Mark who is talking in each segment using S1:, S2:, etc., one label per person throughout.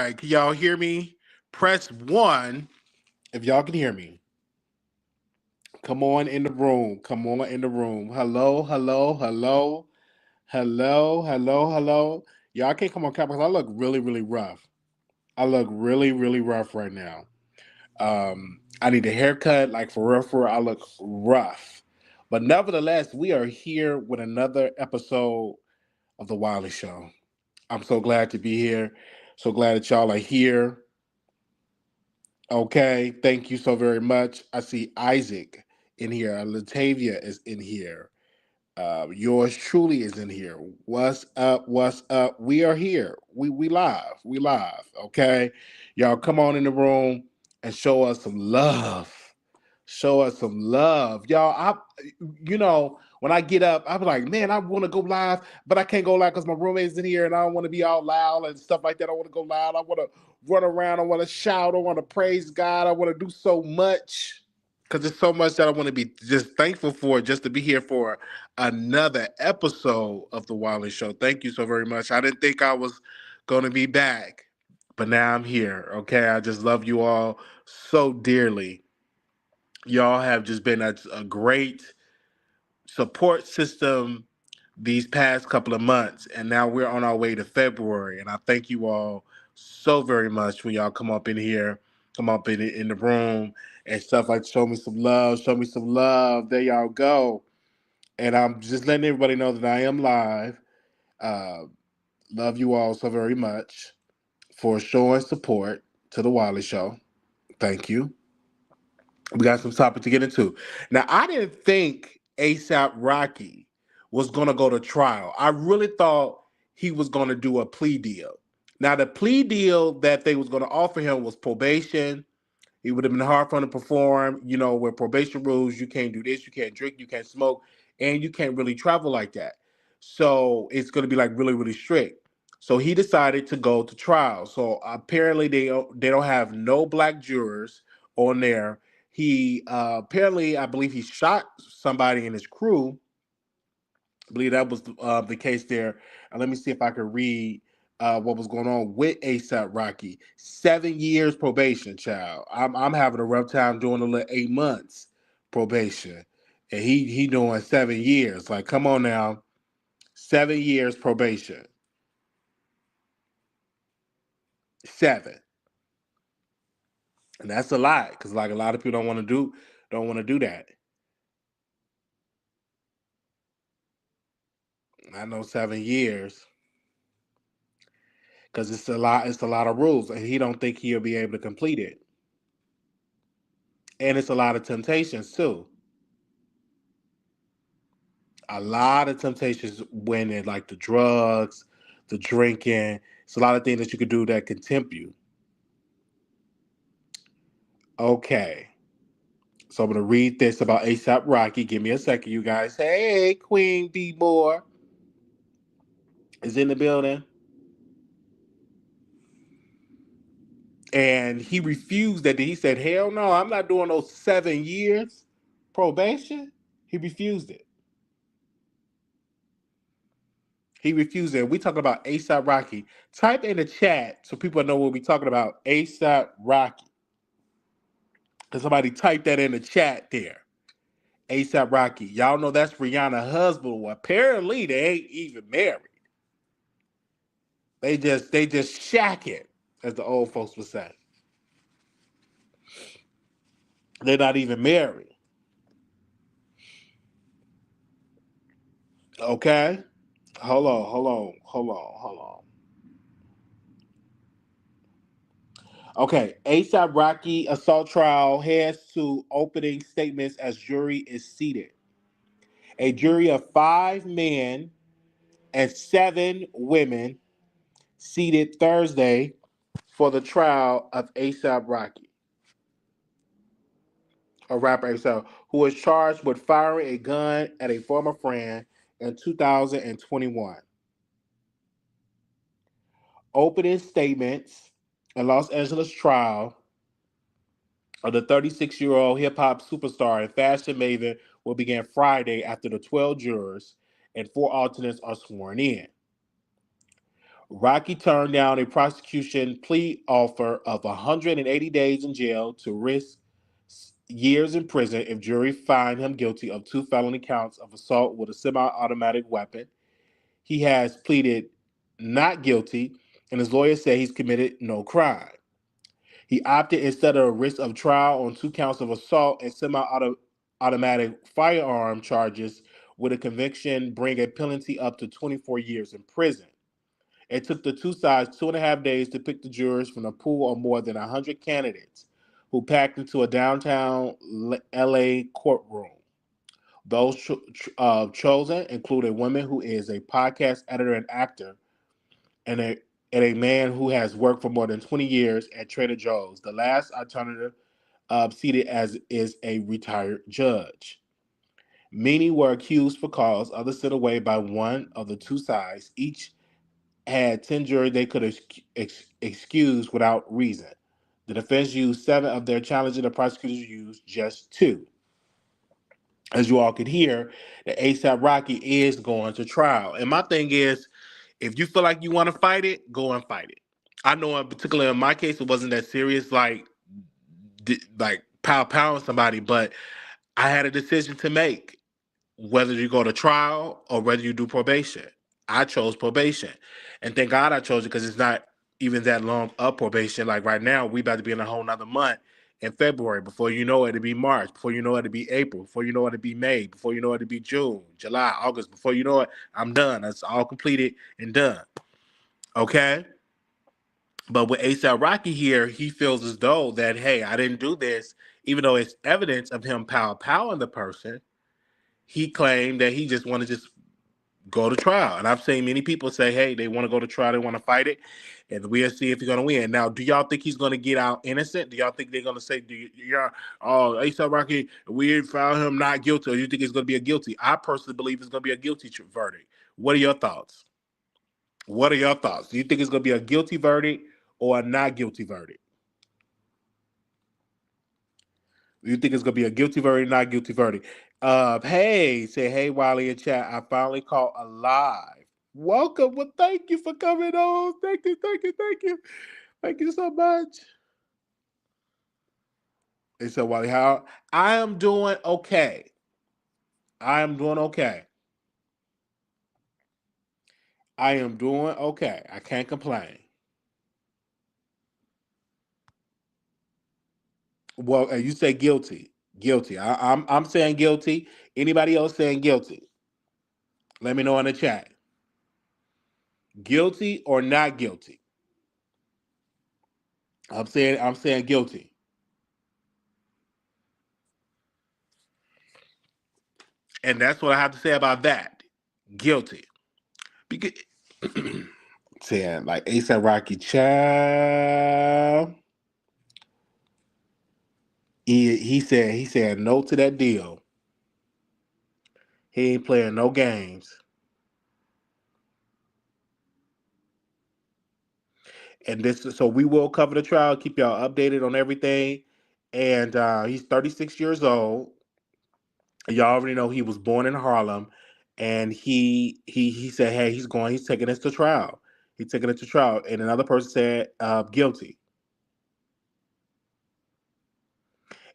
S1: right, can y'all hear me? Press 1 if y'all can hear me. Come on in the room. Come on in the room. Hello, hello, hello, hello, hello, hello. Y'all can't come on camera because I look really, really rough. I look really, really rough right now. I need a haircut, like for real, I look rough. But nevertheless, we are here with another episode of The Wiley Show. I'm so glad to be here. So glad that y'all are here. Okay, thank you so very much. I see Isaac in here. Latavia is in here. Yours truly is in here. What's up? What's up? We are here. We live. We live. Okay, y'all come on in the room and show us some love. Show us some love, y'all. When I get up, I'm like, man, I want to go live, but I can't go live because my roommate's in here, and I don't want to be all loud and stuff like that. I want to go loud. I want to run around. I want to shout. I want to praise God. I want to do so much because there's so much that I want to be just thankful for, just to be here for another episode of the Wiley Show. Thank you so very much. I didn't think I was going to be back, but now I'm here. Okay, I just love you all so dearly. Y'all have just been a great support system these past couple of months, and now we're on our way to February. And I thank you all so very much when y'all come up in here, come up in the room and stuff like show me some love, show me some love. There y'all go. And I'm just letting everybody know that I am live. Uh, love you all so very much for showing support to the Wiley Show. Thank you. We got some topic to get into. Now, I didn't think ASAP Rocky was going to go to trial. I really thought he was going to do a plea deal. Now, the plea deal that they was going to offer him was probation. It would have been hard for him to perform, where probation rules, you can't do this, you can't drink, you can't smoke, and you can't really travel like that. So it's going to be like really, really strict. So he decided to go to trial. So apparently they don't have no black jurors on there. He apparently, I believe he shot somebody in his crew. I believe that was the case there. Let me see if I can read what was going on with ASAP Rocky. 7 years probation, child. I'm having a rough time doing a little 8 months probation, and he doing 7 years. Like, come on now, 7 years probation, 7, and that's a lot because like a lot of people don't want to do that. I know 7 years because it's a lot. It's a lot of rules, and he don't think he'll be able to complete it. And it's a lot of temptations too. A lot of temptations when it like the drugs, the drinking. It's a lot of things that you could do that can tempt you. Okay. So I'm gonna read this about ASAP Rocky. Give me a second, you guys. Hey, Queen B Moore is in the building. And he refused that. He said, hell no, I'm not doing those 7 years probation. He refused it. He refused it. We talking about ASAP Rocky. Type in the chat so people know what we talking about. ASAP Rocky. Because somebody typed that in the chat there. ASAP Rocky. Y'all know that's Rihanna's husband. Well, apparently they ain't even married. They just shacking, as the old folks would say. They're not even married. Okay? Hold on. Okay, ASAP Rocky assault trial heads to opening statements as jury is seated. A jury of 5 men and 7 women seated Thursday for the trial of ASAP Rocky, a rapper ASAP, who was charged with firing a gun at a former friend in 2021. Opening statements in Los Angeles trial of the 36-year-old hip-hop superstar and fashion maven will begin Friday after the 12 jurors and 4 alternates are sworn in. Rocky turned down a prosecution plea offer of 180 days in jail to risk years in prison if jury find him guilty of 2 felony counts of assault with a semi-automatic weapon. He has pleaded not guilty, and his lawyer said he's committed no crime. He opted instead of a risk of trial on 2 counts of assault and semi-automatic firearm charges with a conviction bring a penalty up to 24 years in prison. It took the two sides 2.5 days to pick the jurors from a pool of more than 100 candidates who packed into a downtown LA courtroom. Those chosen include a woman who is a podcast editor and actor, and a man who has worked for more than 20 years at Trader Joe's. The last alternative seated as is a retired judge. Many were accused for cause, others sent away by one of the two sides. Each had 10 juries they could excuse without reason. The defense used 7 of their challenges, the prosecutors used just 2. As you all could hear, the ASAP Rocky is going to trial. And my thing is, if you feel like you want to fight it, go and fight it. I know, in particular, in my case, it wasn't that serious, like pow somebody, but I had a decision to make whether you go to trial or whether you do probation. I chose probation. And thank God I chose it because it's not even that long of probation. Like right now, we about to be in a whole nother month in February. Before you know it, it'll be March. Before you know it, it'll be April. Before you know it, it'll be May. Before you know it, it'll be June, July, August. Before you know it, I'm done. That's all completed and done. Okay? But with ASAP Rocky here, he feels as though that, hey, I didn't do this, even though it's evidence of him powing the person. He claimed that he just want to just go to trial. And I've seen many people say, hey, they want to go to trial, they want to fight it, and we'll see if he's going to win. Now, do y'all think he's going to get out innocent? Do y'all think they're going to say, oh, ASAP Rocky, we found him not guilty, or you think it's going to be a guilty? I personally believe it's going to be a guilty verdict. What are your thoughts? What are your thoughts? Do you think it's going to be a guilty verdict or a not guilty verdict? Do you think it's going to be a guilty verdict, not guilty verdict? Hey, Wiley in chat. I finally caught alive. Welcome. Well, thank you for coming on. Thank you. Thank you so much. And so, Wiley, how I am doing okay. I am doing okay. I can't complain. Well, you say guilty. Guilty. I'm saying guilty. Anybody else saying guilty? Let me know in the chat. Guilty or not guilty? I'm saying guilty. And that's what I have to say about that. Guilty. Because saying like ASAP Rocky child. He said no to that deal. He ain't playing no games. And so we will cover the trial, keep y'all updated on everything. And he's 36 years old. Y'all already know he was born in Harlem, and he said, hey, he's taking this to trial. He's taking it to trial. And another person said guilty.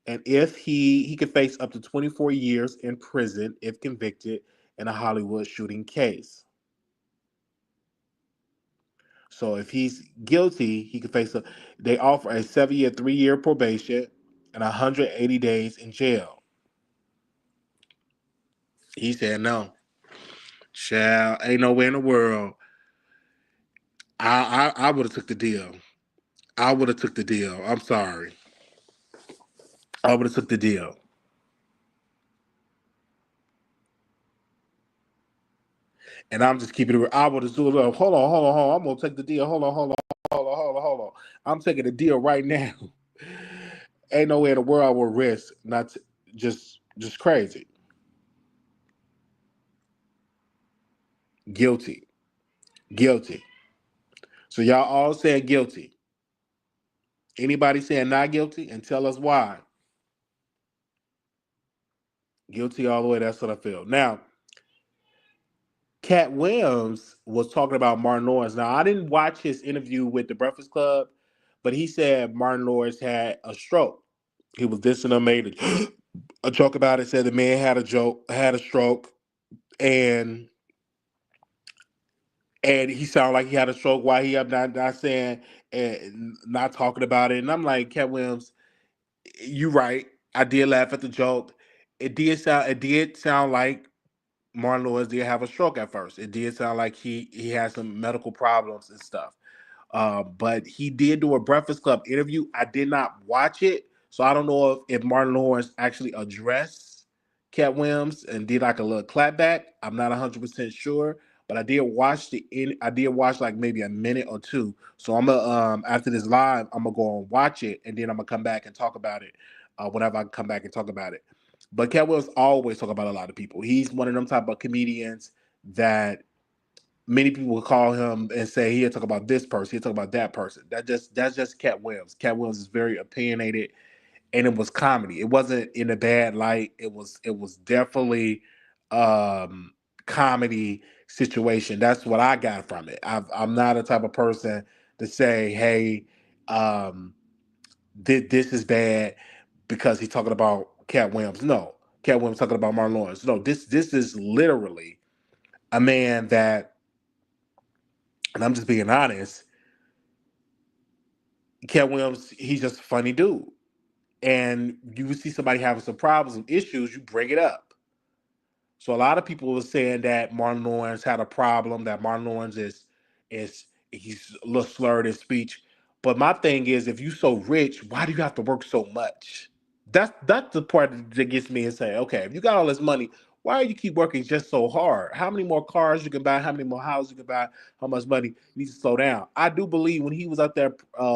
S1: And if he could face up to 24 years in prison if convicted in a Hollywood shooting case. So if he's guilty, he could face they offer a 7-year, 3-year probation and 180 days in jail. He said no. Child, ain't nowhere in the world. I would have took the deal. I'm sorry. I would have took the deal. And I'm just keeping it. I would have hold on. I'm gonna take the deal. Hold on. I'm taking the deal right now. Ain't no way in the world I will risk not to, just crazy. Guilty. So y'all all saying guilty. Anybody saying not guilty? And tell us why. Guilty all the way. That's what I feel. Now, Katt Williams was talking about Martin Lawrence. Now, I didn't watch his interview with the Breakfast Club, but he said Martin Lawrence had a stroke. He was dissing him, made a joke about it. Said the man had a stroke, and he sounded like he had a stroke. Why he up not saying and not talking about it? And I'm like, Katt Williams, you right. I did laugh at the joke. It did sound like Martin Lawrence did have a stroke at first. It did sound like he had some medical problems and stuff. But he did do a Breakfast Club interview. I did not watch it, so I don't know if Martin Lawrence actually addressed Katt Williams and did like a little clapback. I'm not 100% sure, but I did watch like maybe a minute or two. So I'm gonna after this live, I'm gonna go and watch it, and then I'm gonna come back and talk about it. Whenever I come back and talk about it. But Katt Williams always talk about a lot of people. He's one of them type of comedians that many people would call him and say he'll talk about this person, he'll talk about that person. That's just Katt Williams. Katt Williams is very opinionated, and it was comedy. It wasn't in a bad light. It was definitely comedy situation. That's what I got from it. I'm not a type of person to say, hey, um, this is bad because he's talking about Katt Williams. No, Katt Williams talking about Martin Lawrence. No, this is literally a man that, and I'm just being honest, Katt Williams, he's just a funny dude. And you would see somebody having some problems, some issues, you bring it up. So a lot of people were saying that Martin Lawrence had a problem, that Martin Lawrence is he's a little slurred in speech. But my thing is, if you so rich, why do you have to work so much? That's the part that gets me and say, okay, if you got all this money, why do you keep working just so hard? How many more cars you can buy? How many more houses you can buy? How much money you need to slow down? I do believe when he was out there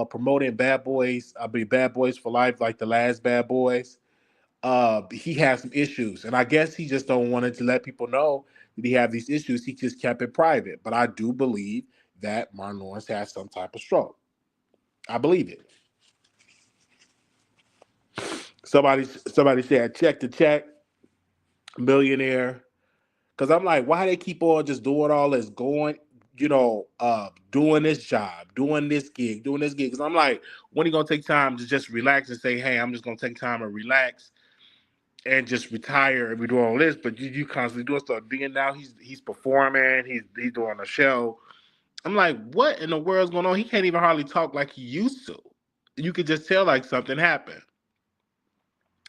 S1: promoting Bad Boys, Bad Boys for Life, like the last Bad Boys, he had some issues, and I guess he just don't wanted to let people know that he had these issues. He just kept it private. But I do believe that Martin Lawrence has some type of stroke. I believe it. Somebody said check to check millionaire, because I'm like, why they keep on just doing all this, going, doing this job, doing this gig, doing this gig? Because I'm like, when are you gonna take time to just relax and say, hey, I'm just gonna take time and relax and just retire and we do all this? But you constantly doing stuff. Being now he's performing, he's doing a show. I'm like, what in the world's going on? He can't even hardly talk like he used to. You could just tell like something happened.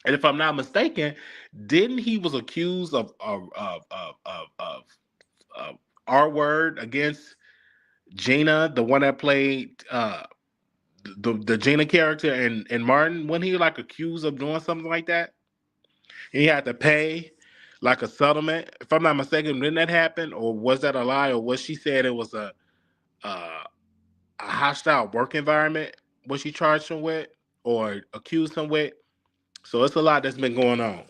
S1: And if I'm not mistaken, didn't he was accused of R word against Gina, the one that played the Gina character in Martin? When he like accused of doing something like that, and he had to pay like a settlement. If I'm not mistaken, didn't that happen, or was that a lie, or was she said it was uh, a hostile work environment? What she charged him with or accused him with? So it's a lot that's been going on.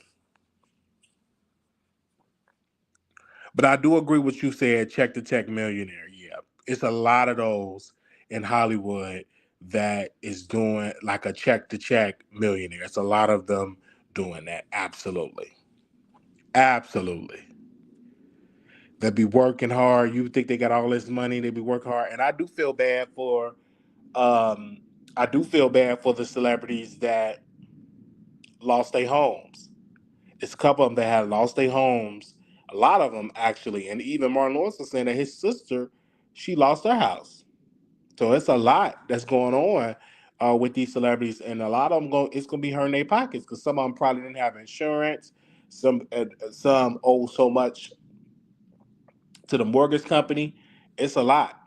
S1: But I do agree with you said, check the check millionaire. Yeah, it's a lot of those in Hollywood that is doing like a check to check millionaire. It's a lot of them doing that. Absolutely, absolutely. They be working hard. You think they got all this money? They be working hard, and um, I do feel bad for the celebrities that lost their homes. It's a couple of them that had lost their homes. A lot of them actually, and even Martin Lawrence was saying that his sister, she lost her house. So it's a lot that's going on with these celebrities, and a lot of them go. It's going to be hurting their pockets because some of them probably didn't have insurance. Some owe so much to the mortgage company. It's a lot,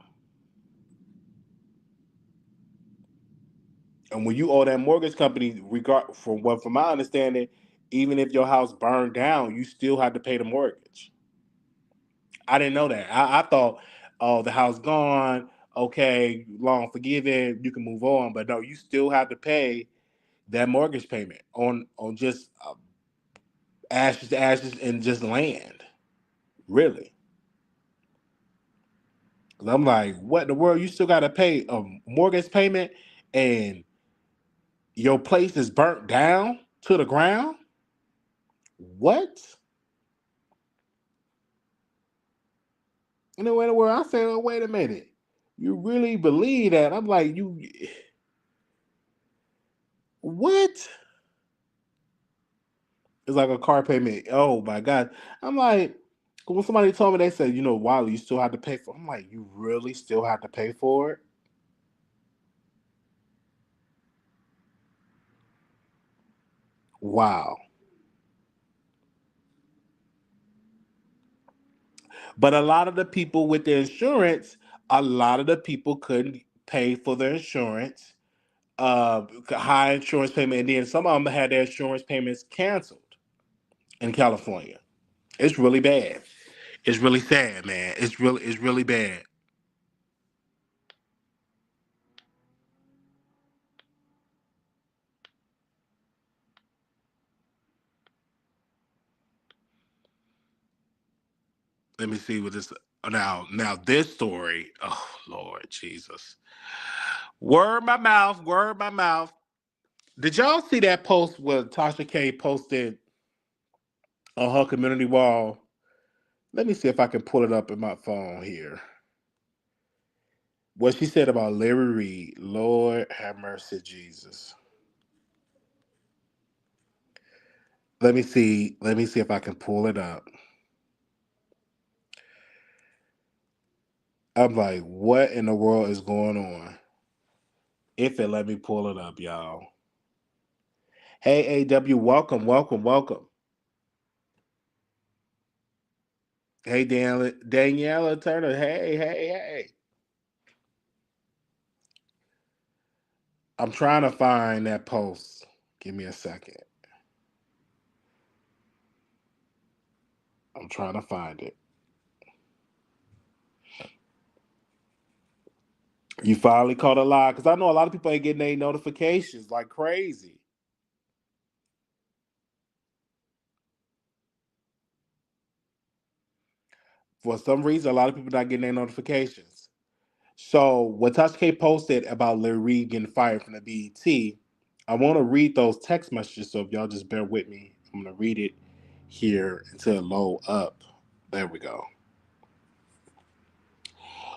S1: and when you owe that mortgage company, regard from my understanding, even if your house burned down, you still have to pay the mortgage. I didn't know that. I thought, oh, the house gone. Okay, long forgiven. You can move on. But no, you still have to pay that mortgage payment on just ashes to ashes and just land. Really? 'Cause I'm like, what in the world? You still got to pay a mortgage payment, and your place is burnt down to the ground. What? And then where I said, oh, wait a minute. You really believe that? I'm like, you what? It's like a car payment. Oh my God. I'm like, when somebody told me, they said, Wiley, you still have to pay for it. I'm like, you really still have to pay for it? Wow. But a lot of the people with the insurance, a lot of the people couldn't pay for their insurance, high insurance payment, and then some of them had their insurance payments canceled in California. It's really bad. It's really sad, man. It's really bad. Let me see what this now this story. Oh Lord Jesus. Word my mouth, word my mouth. Did y'all see that post where Tasha K posted on her community wall? Let me see if I can pull it up in my phone here. What she said about Larry Reid. Lord have mercy, Jesus. Let me see. Let me see if I can pull it up. I'm like, what in the world is going on? If it let me pull it up, y'all. Hey, AW, welcome, welcome, welcome. Hey, Daniela Turner. Hey, hey, hey. I'm trying to find that post. Give me a second. I'm trying to find it. You finally caught a lie because I know a lot of people ain't getting their notifications like crazy. For some reason, a lot of people not getting their notifications. So, what Tasha K posted about Larry Reid getting fired from the BET, I want to read those text messages. So, if y'all just bear with me, I'm going to read it here until it load up. There we go.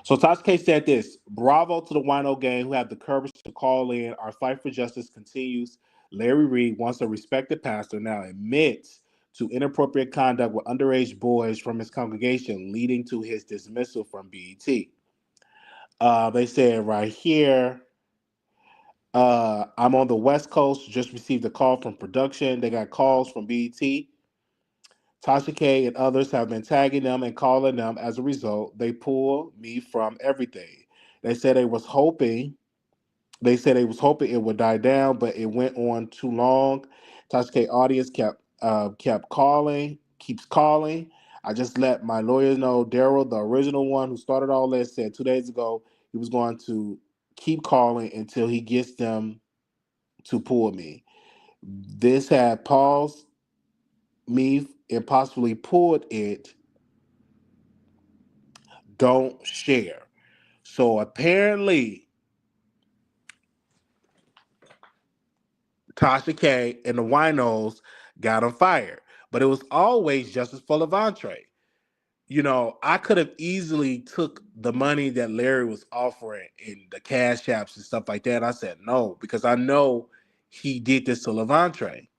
S1: So Tasha K said this: Bravo to the Wino gang who have the courage to call in. Our fight for justice continues. Larry Reid, once a respected pastor, now admits to inappropriate conduct with underage boys from his congregation, leading to his dismissal from BET. They said right here, I'm on the West Coast, just received a call from production. They got calls from BET. Tasha K and others have been tagging them and calling them. As a result, they pull me from everything. They said they was hoping it would die down, but it went on too long. Tasha K audience kept calling, keeps calling. I just let my lawyers know. Daryl, the original one who started all this, said 2 days ago he was going to keep calling until he gets them to pull me. This had paused me and possibly pulled it. Don't share. So apparently, Tasha K and the Winos got him fired, but it was always justice for Levante. I could have easily took the money that Larry was offering in the cash apps and stuff like that. I said no because I know he did this to Levante,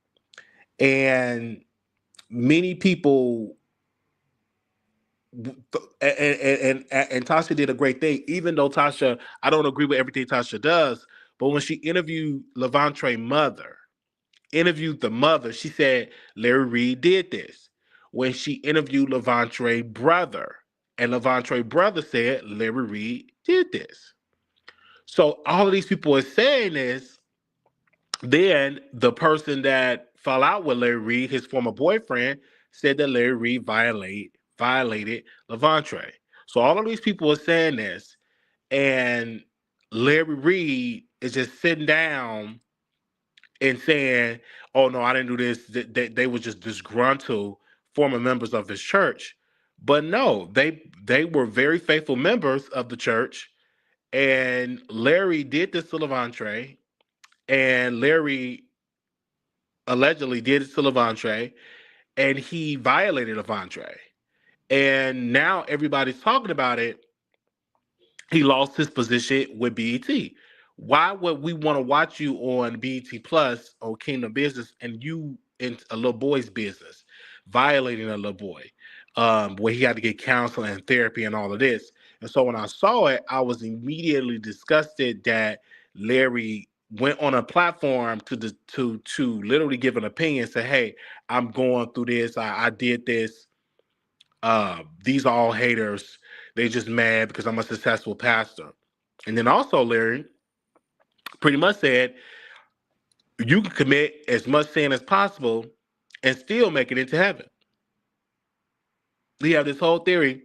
S1: and many people. And Tasha did a great thing, even though Tasha, I don't agree with everything Tasha does, but when she interviewed the mother, she said Larry Reid did this. When she interviewed Levante brother, and Levante brother said Larry Reid did this. So all of these people are saying this. Then the person that fell out with Larry Reid, his former boyfriend, said that Larry Reid violated Levante. So all of these people are saying this, and Larry Reid is just sitting down and saying, "Oh no, I didn't do this." They were just disgruntled former members of his church, but no, they were very faithful members of the church. And Larry did this to Levante, and Larry allegedly did it to Levante, and he violated Levante. And now everybody's talking about it. He lost his position with BET. Why would we want to watch you on BET Plus or Kingdom Business and you in a little boy's business, violating a little boy, where he had to get counseling and therapy and all of this? And so when I saw it, I was immediately disgusted that Larry went on a platform to literally give an opinion, say, "Hey, I'm going through this. I did this. These are all haters. They just mad because I'm a successful pastor." And then also Larry pretty much said you can commit as much sin as possible and still make it into heaven. He have this whole theory.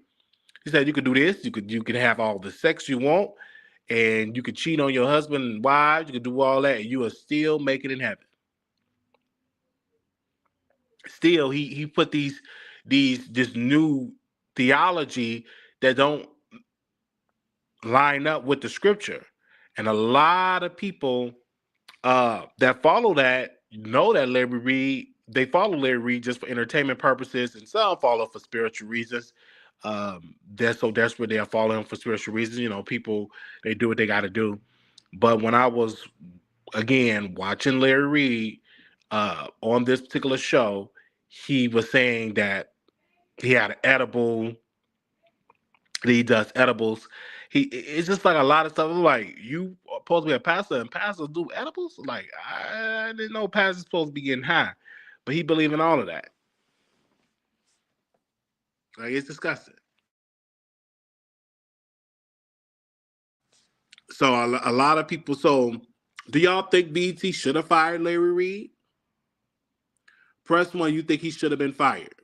S1: He said you could do this, you could have all the sex you want, and you could cheat on your husband and wives, you could do all that, and you will still make it in heaven. Still, he put these this new theology that don't line up with the scripture. And a lot of people that follow that know that Larry Reid, they follow Larry Reid just for entertainment purposes, and some follow for spiritual reasons. They're so desperate they'll follow him for spiritual reasons. You know, people, they do what they got to do. But when I was again watching Larry Reid on this particular show, he was saying that he had an edible, he does edibles. It's just like a lot of stuff. Like, you are supposed to be a pastor and pastors do edibles? Like, I didn't know pastors supposed to be getting high. But he believe in all of that. Like, it's disgusting. So a lot of people, so do y'all think BT should have fired Larry Reid? Press one, you think he should have been fired?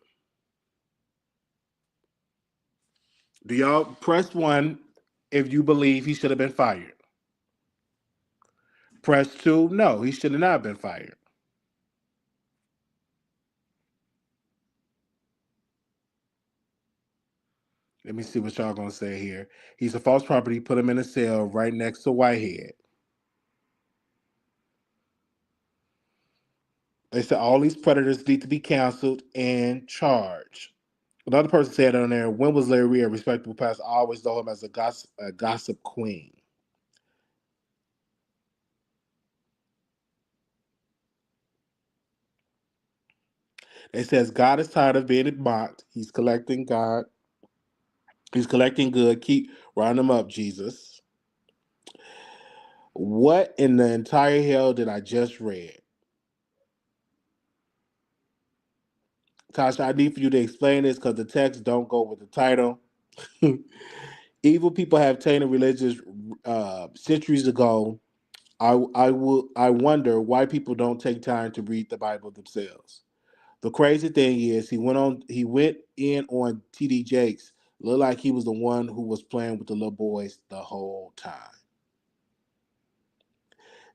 S1: Do y'all press one if you believe he should have been fired? Press two, no, he should have not been fired. Let me see what y'all gonna say here. He's a false property. Put him in a cell right next to Whitehead. They said all these predators need to be canceled and charged. Another person said on there, when was Larry Reid a respectable pastor? I always know him as a gossip queen. It says God is tired of being mocked. He's collecting God. He's collecting good. Keep rounding him up, Jesus. What in the entire hell did I just read? Tasha, I need for you to explain this because the text don't go with the title. Evil people have tainted religions centuries ago. I wonder why people don't take time to read the Bible themselves. The crazy thing is he went in on TD Jakes, looked like he was the one who was playing with the little boys the whole time.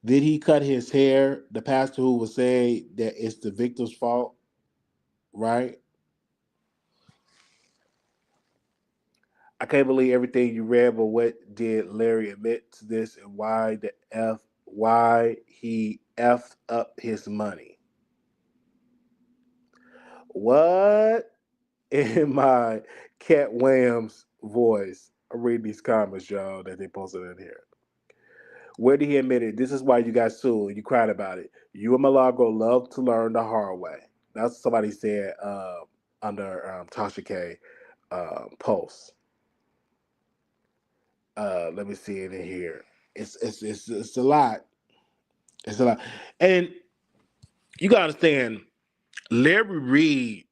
S1: Did he cut his hair? The pastor who was saying that it's the victim's fault, right? I can't believe everything you read, but what did Larry admit to this and why he effed up his money? What? In my Katt Williams voice. I'm reading these comments, y'all, that they posted in here. Where did he admit it? This is why you got sued. You cried about it. You and Malago love to learn the hard way. That's what somebody said under Tasha K post. Let me see it in here. It's a lot. It's a lot. And you gotta understand, Larry Reid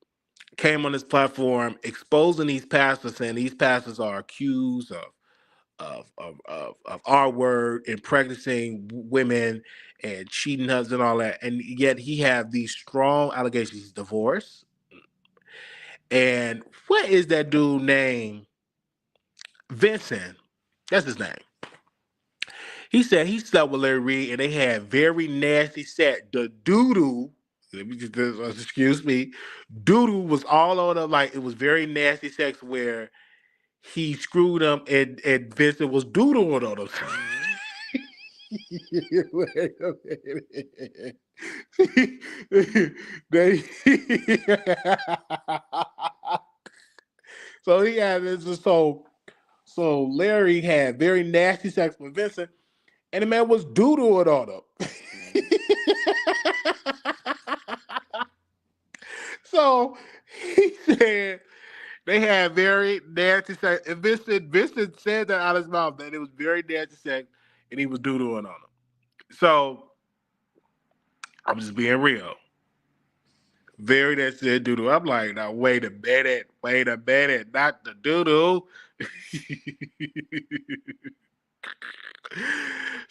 S1: came on this platform exposing these pastors, saying these pastors are accused of R word and practicing women and cheating husbands and all that. And yet he have these strong allegations. He's divorced. And what is that dude named? Vincent. That's his name. He said he slept with Larry Reid and they had very nasty sex. The doodoo, let me just excuse me, doodoo was all on them, like it was very nasty sex where he screwed him and Vincent was doodling on him. Wait a minute. they So he had this. So Larry had very nasty sex with Vincent, and the man was doodling on him. So he said they had very nasty sex. And Vincent said that out of his mouth that it was very nasty sex, and he was doodling on him. So I'm just being real. Very nasty doodle. I'm like, now wait a minute, not the doodle.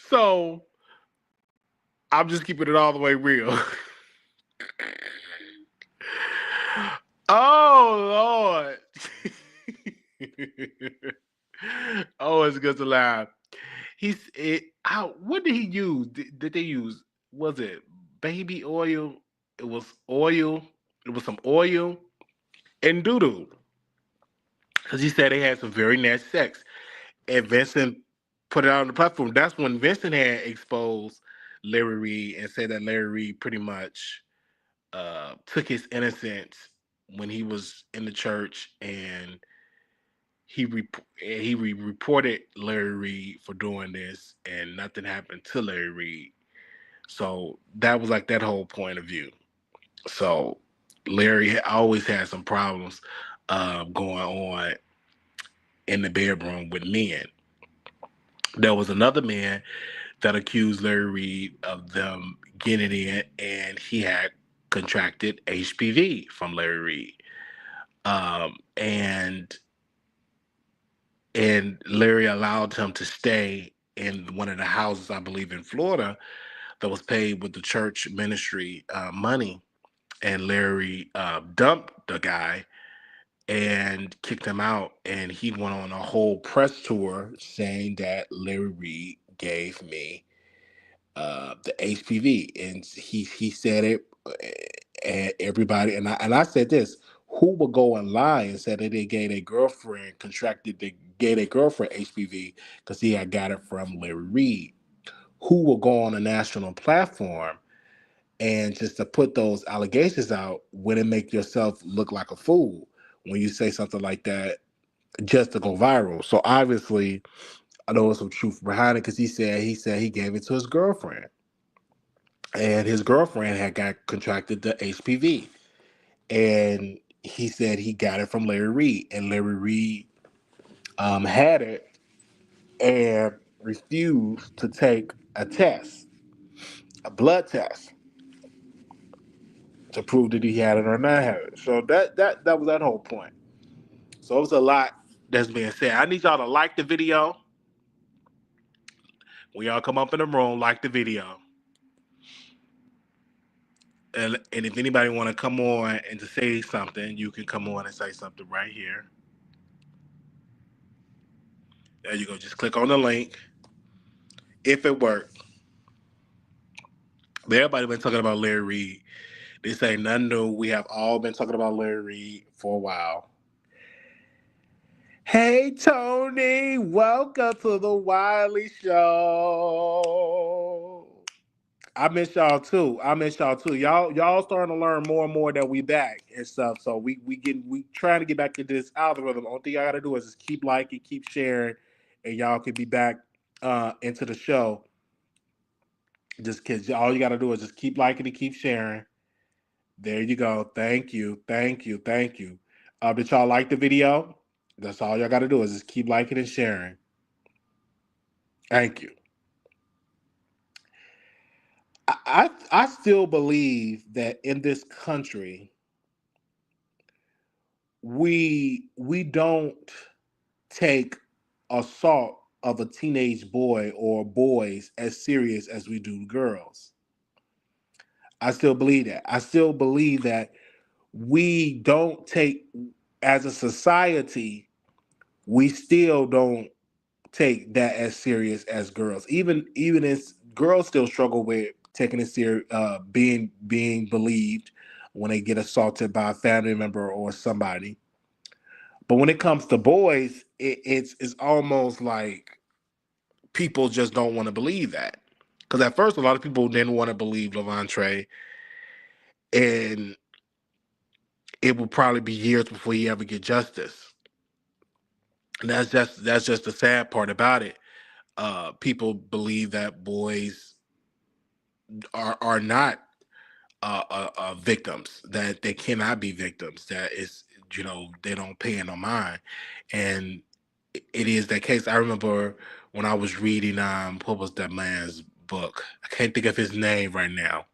S1: So I'm just keeping it all the way real. Oh Lord. Oh, it's good to laugh. What did he use? Did they use? Was it baby oil? It was oil. It was some oil and doodoo. Because he said they had some very nasty sex. And Vincent put it out on the platform. That's when Vincent had exposed Larry Reid and said that Larry Reid pretty much took his innocence when he was in the church, and he reported Larry Reid for doing this, and nothing happened to Larry Reid. So that was like that whole point of view. So Larry always had some problems going on in the bedroom with men. There was another man that accused Larry Reid of them getting in, and he had contracted HPV from Larry Reid. And Larry allowed him to stay in one of the houses, I believe, in Florida, that was paid with the church ministry money. And Larry dumped the guy and kicked him out. And he went on a whole press tour saying that Larry Reid gave me the HPV, and he said it, and everybody, and I said this: who would go online and said that they gave their girlfriend gave their girlfriend HPV because he had got it from Larry Reid? Who will go on a national platform and just to put those allegations out when it make yourself look like a fool when you say something like that just to go viral? So obviously, I know there's some truth behind it because he said he gave it to his girlfriend, and his girlfriend had got contracted the HPV, and he said he got it from Larry Reid, and Larry Reid had it and refused to take a test, a blood test, to prove that he had it or not have it. So that was that whole point. So it was a lot that's being said. I need y'all to like the video. When y'all come up in the room, like the video. And if anybody want to come on and to say something, you can come on and say something right here. There you go. Just click on the link. If it worked. But everybody been talking about Larry Reid. This ain't nothing new. We have all been talking about Larry Reid for a while. Hey Tony, welcome to the Wiley Show. I miss y'all too. Y'all starting to learn more and more that we back and stuff. So we trying to get back into this algorithm. Only thing y'all gotta do is just keep liking, keep sharing, and y'all can be back into the show. Just kids, all you gotta do is just keep liking and keep sharing. There you go. Thank you, thank you, thank you. Did y'all like the video? That's all y'all gotta do is just keep liking and sharing. Thank you. I still believe that in this country we don't take assault of a teenage boy or boys as serious as we do girls. I still believe that. I still believe that we don't take, as a society, we still don't take that as serious as girls. Even as girls still struggle with taking it serious, being believed when they get assaulted by a family member or somebody. But when it comes to boys, it's almost like people just don't want to believe that. Because at first, a lot of people didn't want to believe Levantre, and it will probably be years before he ever get justice. And that's just the sad part about it. People believe that boys are not victims, that they cannot be victims, that is, they don't pay no mind. And it is that case. I remember when I was reading, what was that man's book? I can't think of his name right now.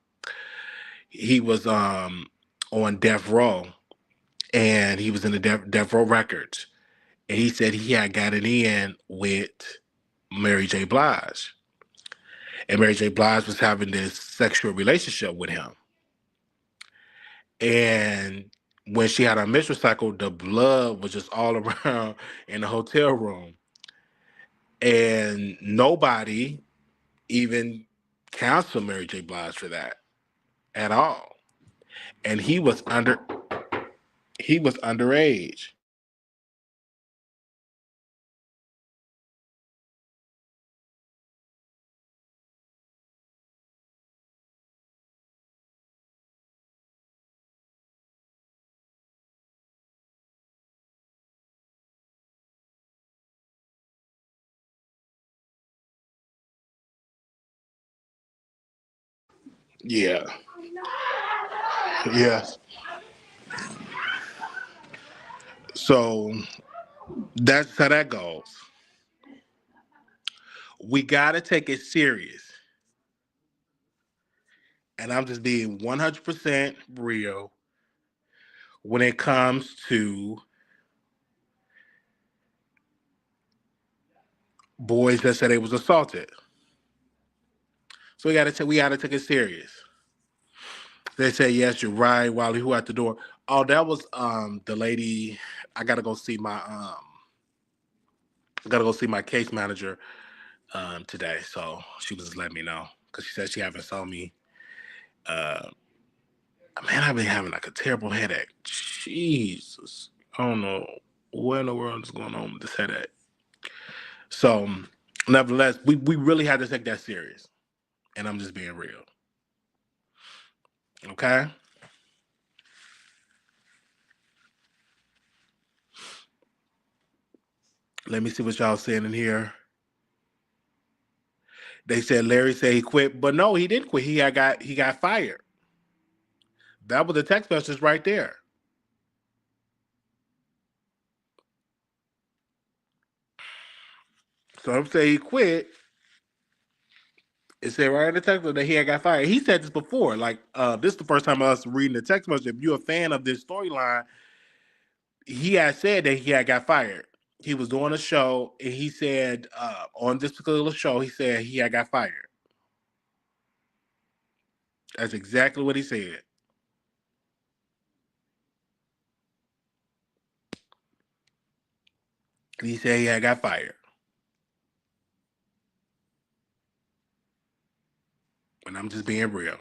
S1: He was on death row, and he was in the death row records, and he said he had got it in with Mary J. Blige, and Mary J. Blige was having this sexual relationship with him. And when she had her menstrual cycle, the blood was just all around in the hotel room. And nobody even counseled Mary J. Blige for that at all. And he was underage. Yeah. Yes. So that's how that goes. We gotta take it serious. And I'm just being 100% real when it comes to boys that said they was assaulted. So we gotta take it serious. They say yes, you're right. Wally, who at the door? Oh, that was the lady. I gotta go see my I gotta go see my case manager today. So she was just letting me know because she said she haven't saw me. Uh, man, I've been having like a terrible headache. Jesus, I don't know what in the world is going on with this headache. So, nevertheless, we really had to take that serious, and I'm just being real. Okay. Let me see what y'all saying in here. They said Larry said he quit, but no, he didn't quit. He got fired. That was the text message right there. So I'm saying he quit. It said right in the text message that he had got fired. He said this before. Like, this is the first time us reading the text message. If you're a fan of this storyline, he had said that he had got fired. He was doing a show, and he said on this particular show, he said he had got fired. That's exactly what he said. He said he had got fired. And I'm just being real.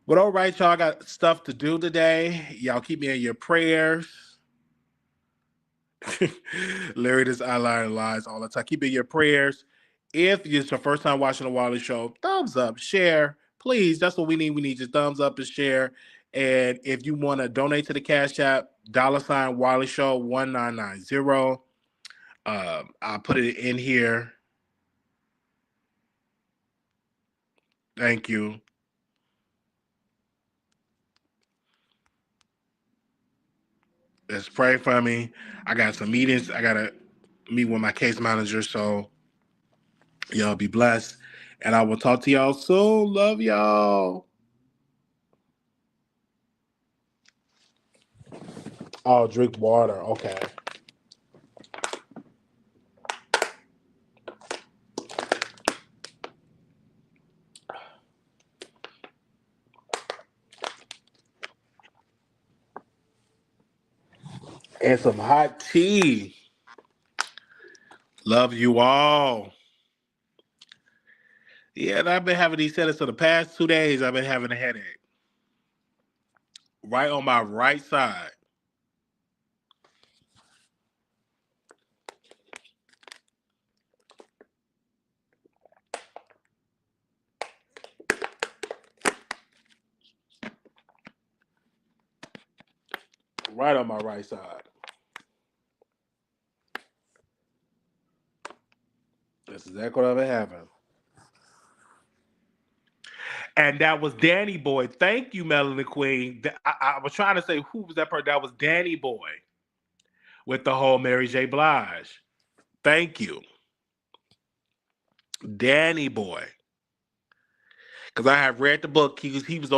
S1: But all right, y'all, I got stuff to do today. Y'all keep me in your prayers. Larry does outline lies all the time. Keep in your prayers. If it's your first time watching the Wally Show, thumbs up, share, please. That's what we need. We need your thumbs up and share. And if you want to donate to the Cash App, $ Wally Show 1990. I'll put it in here. Thank you. Let's pray for me. I got some meetings. I gotta meet with my case manager. So y'all be blessed. And I will talk to y'all soon. Love y'all. Oh, drink water. Okay. And some hot tea. Love you all. Yeah, and I've been having these headaches for the past 2 days. I've been having a headache right on my right side. right on my right side. That's exactly what I've been having. And that was Danny Boy. Thank you, Melanie Queen. I was trying to say who was that person. That was Danny Boy with the whole Mary J. Blige. Thank you, Danny Boy. Because I have read the book. He was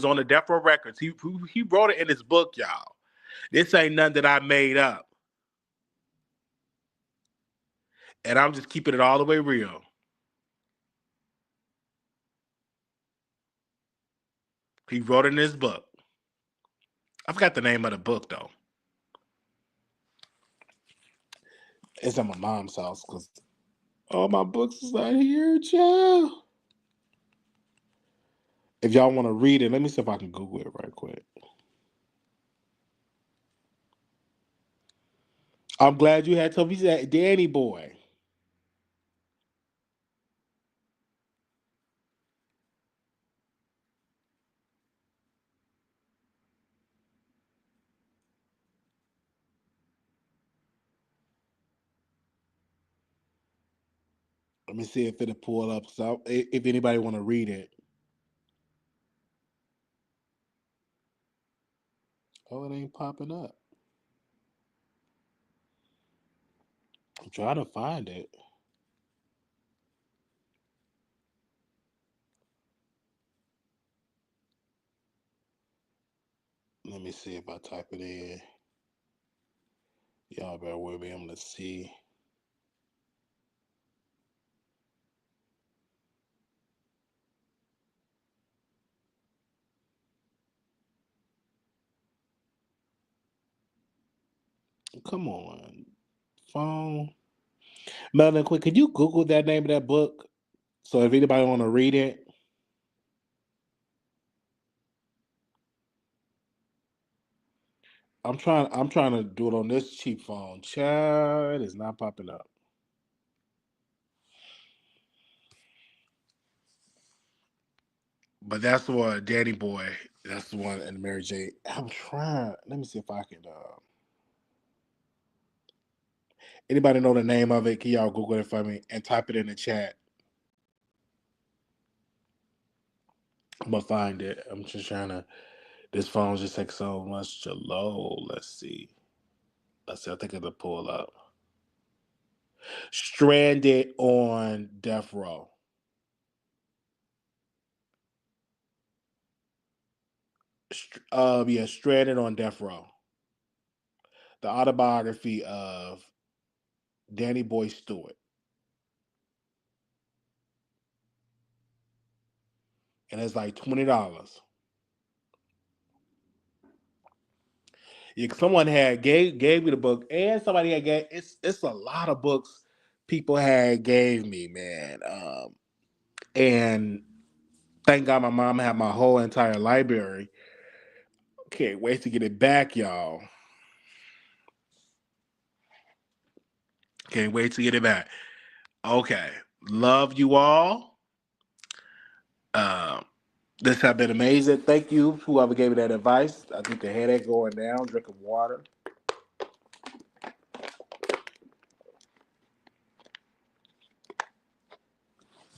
S1: on the Death Row Records. He wrote it in his book, y'all. This ain't nothing that I made up. And I'm just keeping it all the way real. He wrote it in his book. I forgot the name of the book though. It's at my mom's house because all my books is not here, child. If y'all want to read it, let me see if I can Google it right quick. I'm glad you had told me that, Danny Boy. Let me see if it'll pull up. So if anybody want to read it. Oh, it ain't popping up. I'm trying to find it. Let me see if I type it in. Y'all better with me. I'm gonna see. Come on, phone. Melanie, quick, could you Google that name of that book? So if anybody want to read it, I'm trying. I'm trying to do it on this cheap phone. Child, it is not popping up. But that's the one, Danny Boy. That's the one, and Mary J. I'm trying. Let me see if I can. Anybody know the name of it? Can y'all Google it for me and type it in the chat? I'm gonna find it. I'm just trying to. This phone just takes so much to load. Let's see. Let's see. I think it'll pull up. Stranded on Death Row. Yeah, Stranded on Death Row. The autobiography of Danny Boy Stewart, and it's like $20. Yeah, someone had gave me the book, and somebody had gave it's a lot of books people had gave me, man. And thank God my mom had my whole entire library. Can't wait to get it back, y'all. Can't wait to get it back. Okay, love you all. Um, this has been amazing. Thank you, whoever gave me that advice. I think the headache going down. Drinking water.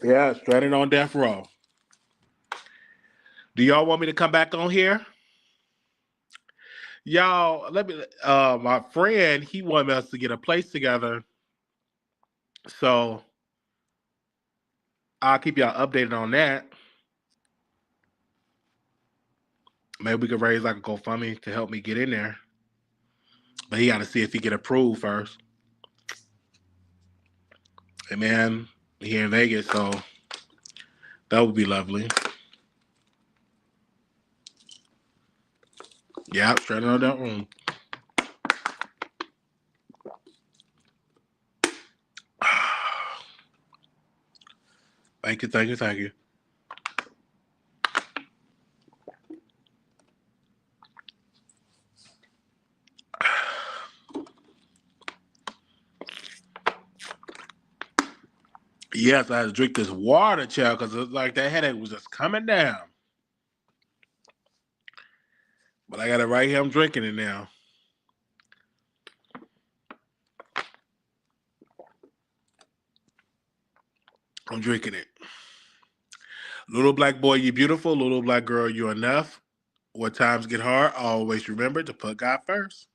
S1: Yeah, stranded on death row. Do y'all want me to come back on here? Y'all, let me my friend, he wanted us to get a place together. So I'll keep y'all updated on that. Maybe we could raise like a GoFundMe to help me get in there. But he gotta see if he get approved first. Hey man, here in Vegas, so that would be lovely. Yeah, straight out of that room. Thank you, thank you, thank you. Yes, I had to drink this water, child, because it's like that headache was just coming down. But I got it right here. I'm drinking it now. I'm drinking it. Little black boy, you beautiful. Little black girl, you enough. When times get hard, always remember to put God first.